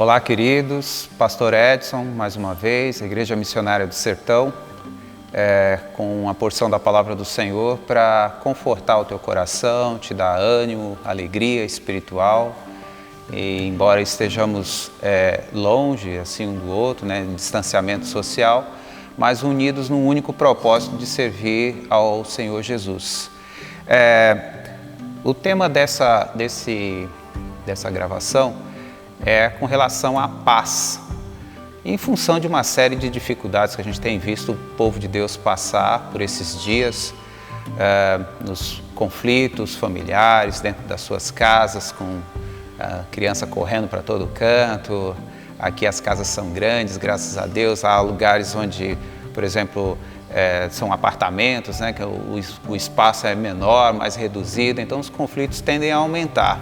Olá, queridos, Pastor Edson, mais uma vez, Igreja Missionária do Sertão, com uma porção da Palavra do Senhor para confortar o teu coração, te dar ânimo, alegria espiritual. E embora estejamos longe assim um do outro, em distanciamento social, mas unidos num único propósito de servir ao Senhor Jesus. O tema dessa gravação é com relação à paz, em função de uma série de dificuldades que a gente tem visto o povo de Deus passar por esses dias, nos conflitos familiares, dentro das suas casas, com a criança correndo para todo canto. Aqui as casas são grandes, graças a Deus. Há lugares onde, por exemplo, são apartamentos, que o espaço é menor, mais reduzido, então os conflitos tendem a aumentar.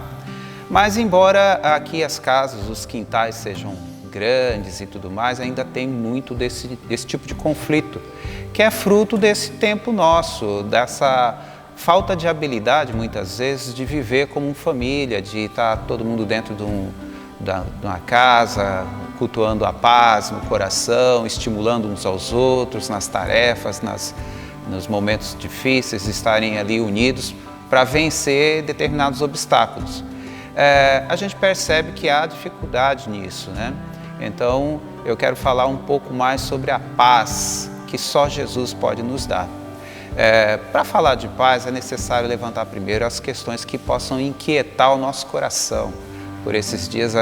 Mas embora aqui as casas, os quintais sejam grandes e tudo mais, ainda tem muito desse tipo de conflito, que é fruto desse tempo nosso, dessa falta de habilidade, muitas vezes, de viver como família, de estar todo mundo dentro de uma casa, cultuando a paz no coração, estimulando uns aos outros nas tarefas, nos momentos difíceis, estarem ali unidos para vencer determinados obstáculos. A gente percebe que há dificuldade nisso, Então, eu quero falar um pouco mais sobre a paz que só Jesus pode nos dar. Para falar de paz, é necessário levantar primeiro as questões que possam inquietar o nosso coração. Por esses dias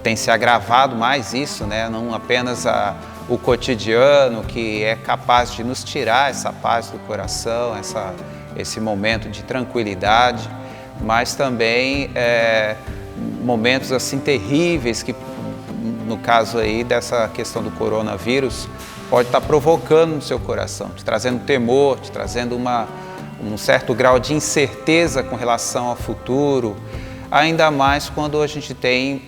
tem se agravado mais isso, Não apenas o cotidiano que é capaz de nos tirar essa paz do coração, esse momento de tranquilidade, mas também momentos assim terríveis que, no caso aí dessa questão do coronavírus, pode estar provocando no seu coração, te trazendo temor, te trazendo um certo grau de incerteza com relação ao futuro, ainda mais quando a gente tem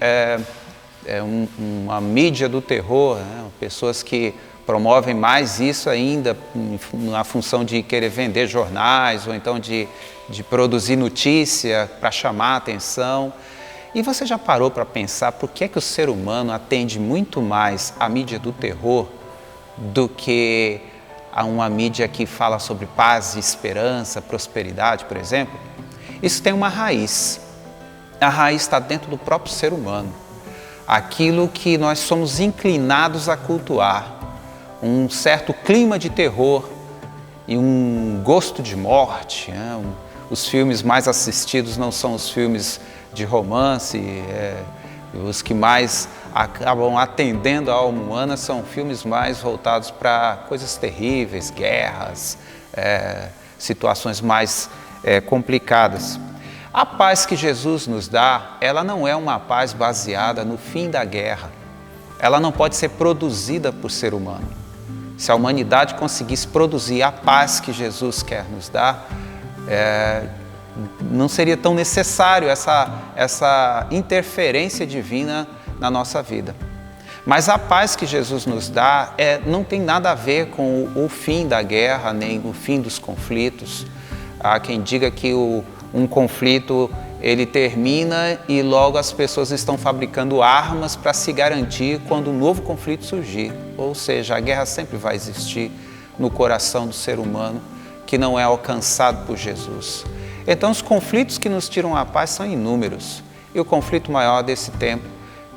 uma mídia do terror, pessoas que promovem mais isso ainda na função de querer vender jornais ou então de produzir notícia para chamar a atenção. E você já parou para pensar por que o ser humano atende muito mais à mídia do terror do que a uma mídia que fala sobre paz, esperança, prosperidade, por exemplo? Isso tem uma raiz. A raiz está dentro do próprio ser humano. Aquilo que nós somos inclinados a cultuar. Um certo clima de terror e um gosto de morte. Os filmes mais assistidos não são os filmes de romance, os que mais acabam atendendo a alma humana são filmes mais voltados para coisas terríveis, guerras, situações mais complicadas. A paz que Jesus nos dá, ela não é uma paz baseada no fim da guerra. Ela não pode ser produzida por ser humano. Se a humanidade conseguisse produzir a paz que Jesus quer nos dar, não seria tão necessário essa interferência divina na nossa vida. Mas a paz que Jesus nos dá não tem nada a ver com o fim da guerra, nem o fim dos conflitos. Há quem diga que um conflito ele termina e logo as pessoas estão fabricando armas para se garantir quando um novo conflito surgir. Ou seja, a guerra sempre vai existir no coração do ser humano que não é alcançado por Jesus. Então, os conflitos que nos tiram a paz são inúmeros. E o conflito maior desse tempo,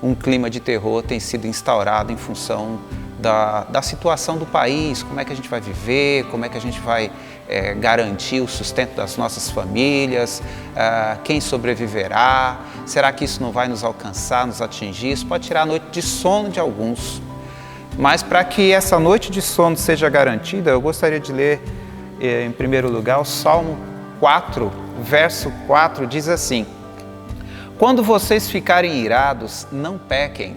um clima de terror, tem sido instaurado em função da situação do país, como é que a gente vai viver, como é que a gente vai garantir o sustento das nossas famílias, quem sobreviverá, será que isso não vai nos alcançar, nos atingir? Isso pode tirar a noite de sono de alguns. Mas para que essa noite de sono seja garantida, eu gostaria de ler, em primeiro lugar, o Salmo 4, verso 4, diz assim: quando vocês ficarem irados, não pequem.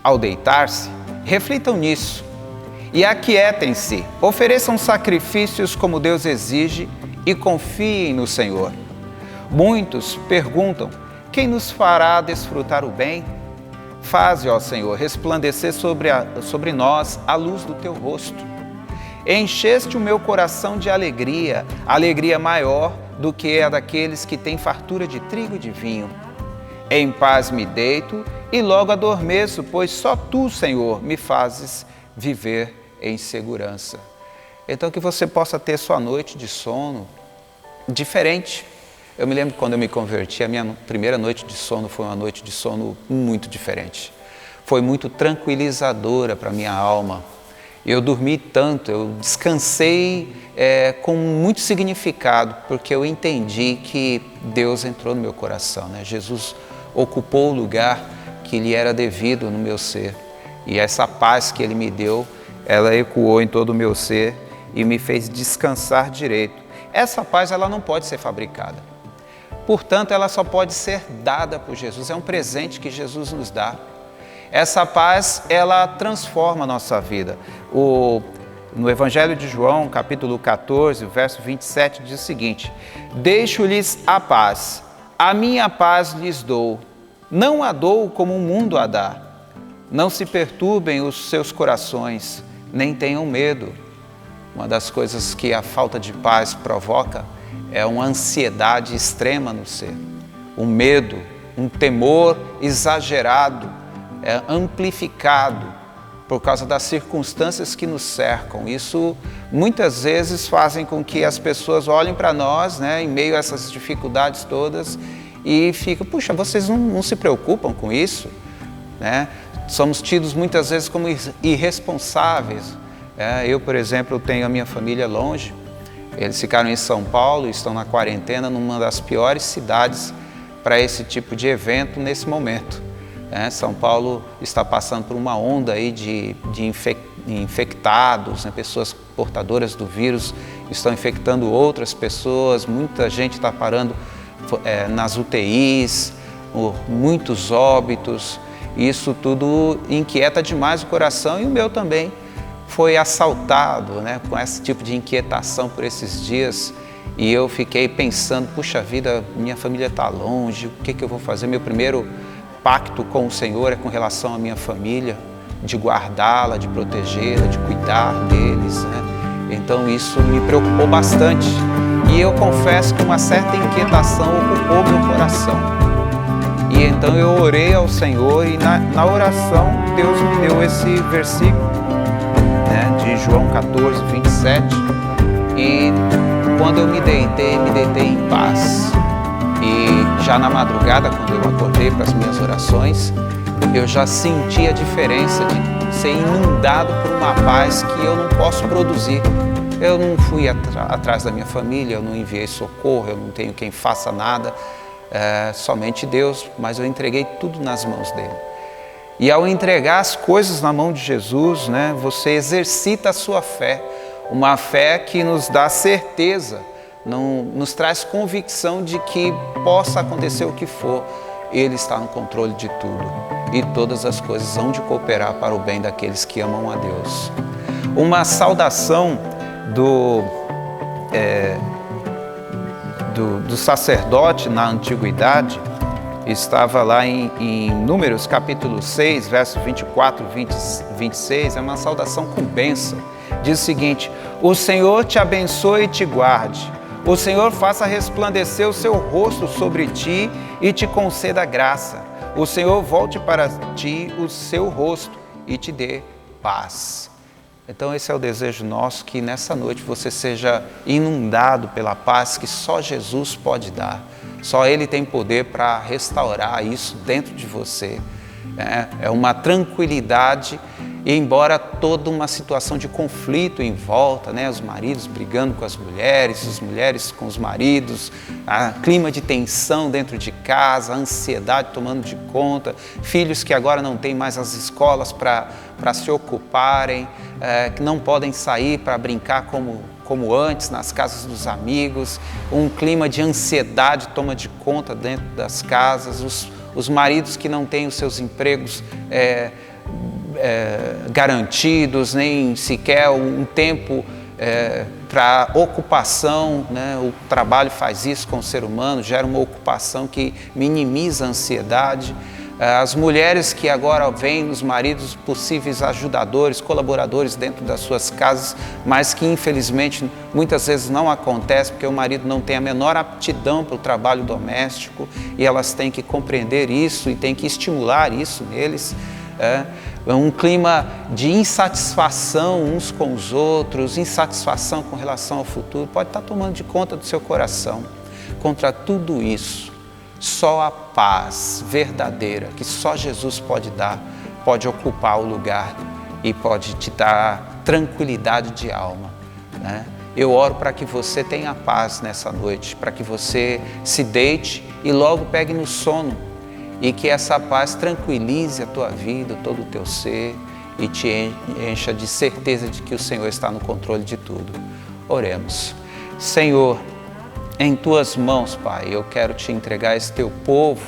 Ao deitar-se, reflitam nisso e aquietem-se, ofereçam sacrifícios como Deus exige e confiem no Senhor. Muitos perguntam: quem nos fará desfrutar o bem? Faze, ó Senhor, resplandecer sobre nós a luz do teu rosto. Encheste o meu coração de alegria, alegria maior do que a daqueles que têm fartura de trigo e de vinho. Em paz me deito e logo adormeço, pois só Tu, Senhor, me fazes viver em segurança. Então que você possa ter sua noite de sono diferente. Eu me lembro quando eu me converti, a minha primeira noite de sono foi uma noite de sono muito diferente. Foi muito tranquilizadora para a minha alma. Eu dormi tanto, eu descansei com muito significado, porque eu entendi que Deus entrou no meu coração, né? Jesus ocupou o lugar que lhe era devido no meu ser. E essa paz que Ele me deu, ela ecoou em todo o meu ser e me fez descansar direito. Essa paz, ela não pode ser fabricada. Portanto, ela só pode ser dada por Jesus. É um presente que Jesus nos dá. Essa paz, ela transforma a nossa vida. No Evangelho de João, capítulo 14, verso 27, diz o seguinte: deixo-lhes a paz, a minha paz lhes dou, não a dou como o mundo a dá. Não se perturbem os seus corações, nem tenham medo. Uma das coisas que a falta de paz provoca é uma ansiedade extrema no ser, um medo, um temor exagerado, amplificado por causa das circunstâncias que nos cercam. Isso muitas vezes fazem com que as pessoas olhem para nós, né, em meio a essas dificuldades todas e ficam, puxa, vocês não se preocupam com isso, né? Somos tidos muitas vezes como irresponsáveis. Eu, por exemplo, tenho a minha família longe. Eles ficaram em São Paulo e estão na quarentena numa das piores cidades para esse tipo de evento nesse momento. São Paulo está passando por uma onda aí de infectados, né? Pessoas portadoras do vírus estão infectando outras pessoas, muita gente está parando nas UTIs, muitos óbitos. Isso tudo inquieta demais o coração e o meu também foi assaltado, né, com esse tipo de inquietação por esses dias. E eu fiquei pensando, puxa vida, minha família está longe, o que eu vou fazer? Meu primeiro pacto com o Senhor é com relação à minha família, de guardá-la, de protegê-la, de cuidar deles, né? Então isso me preocupou bastante. E eu confesso que uma certa inquietação ocupou meu coração. E então eu orei ao Senhor e na oração Deus me deu esse versículo, né, de João 14, 27. E quando eu me deitei em paz. E já na madrugada, quando eu acordei para as minhas orações, eu já senti a diferença de ser inundado por uma paz que eu não posso produzir. Eu não fui atrás da minha família, eu não enviei socorro, eu não tenho quem faça nada, somente Deus, mas eu entreguei tudo nas mãos dele. E ao entregar as coisas na mão de Jesus, né, você exercita a sua fé, uma fé que nos dá certeza, nos traz convicção de que possa acontecer o que for, Ele está no controle de tudo e todas as coisas hão de cooperar para o bem daqueles que amam a Deus. Uma saudação do sacerdote na antiguidade estava lá em Números capítulo 6, verso 24 e 26, é uma saudação com bênção. Diz o seguinte: o Senhor te abençoe e te guarde. O Senhor faça resplandecer o seu rosto sobre ti e te conceda graça. O Senhor volte para ti o seu rosto e te dê paz. Então esse é o desejo nosso, que nessa noite você seja inundado pela paz que só Jesus pode dar. Só Ele tem poder para restaurar isso dentro de você. É uma tranquilidade, e embora toda uma situação de conflito em volta, né? Os maridos brigando com as mulheres com os maridos, clima de tensão dentro de casa, ansiedade tomando de conta, filhos que agora não têm mais as escolas para se ocuparem, que não podem sair para brincar como antes, nas casas dos amigos, um clima de ansiedade toma de conta dentro das casas, os maridos que não têm os seus empregos garantidos, nem sequer um tempo para ocupação, né? O trabalho faz isso com o ser humano, gera uma ocupação que minimiza a ansiedade. As mulheres que agora veem nos maridos possíveis ajudadores, colaboradores dentro das suas casas, mas que infelizmente muitas vezes não acontece porque o marido não tem a menor aptidão para o trabalho doméstico e elas têm que compreender isso e têm que estimular isso neles. Um clima de insatisfação uns com os outros, insatisfação com relação ao futuro, pode estar tomando de conta do seu coração. Contra tudo isso, só a paz verdadeira, que só Jesus pode dar, pode ocupar o lugar e pode te dar tranquilidade de alma, né? Eu oro para que você tenha paz nessa noite, para que você se deite e logo pegue no sono e que essa paz tranquilize a tua vida, todo o teu ser e te encha de certeza de que o Senhor está no controle de tudo. Oremos. Senhor, em tuas mãos, Pai, eu quero te entregar esse teu povo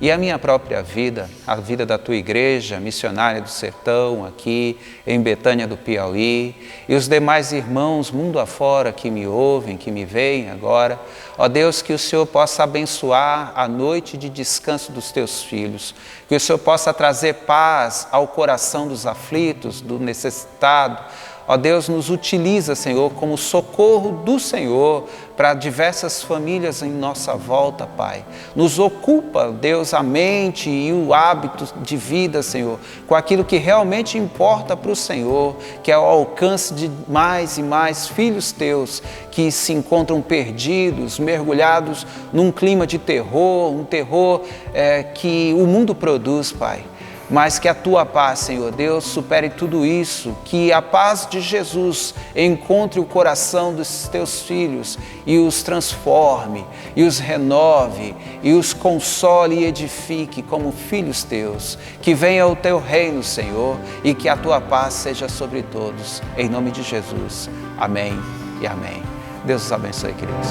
e a minha própria vida, a vida da tua igreja missionária do sertão aqui em Betânia do Piauí e os demais irmãos mundo afora que me ouvem, que me veem agora. Ó Deus, que o Senhor possa abençoar a noite de descanso dos teus filhos, que o Senhor possa trazer paz ao coração dos aflitos, do necessitado. Ó Deus, nos utiliza, Senhor, como socorro do Senhor para diversas famílias em nossa volta, Pai. Nos ocupa, Deus, a mente e o hábito de vida, Senhor, com aquilo que realmente importa para o Senhor, que é o alcance de mais e mais filhos teus que se encontram perdidos, mergulhados num clima de terror, um terror que o mundo produz, Pai. Mas que a tua paz, Senhor Deus, supere tudo isso, que a paz de Jesus encontre o coração dos teus filhos e os transforme, e os renove, e os console e edifique como filhos teus. Que venha o teu reino, Senhor, e que a tua paz seja sobre todos. Em nome de Jesus. Amém e amém. Deus os abençoe, queridos.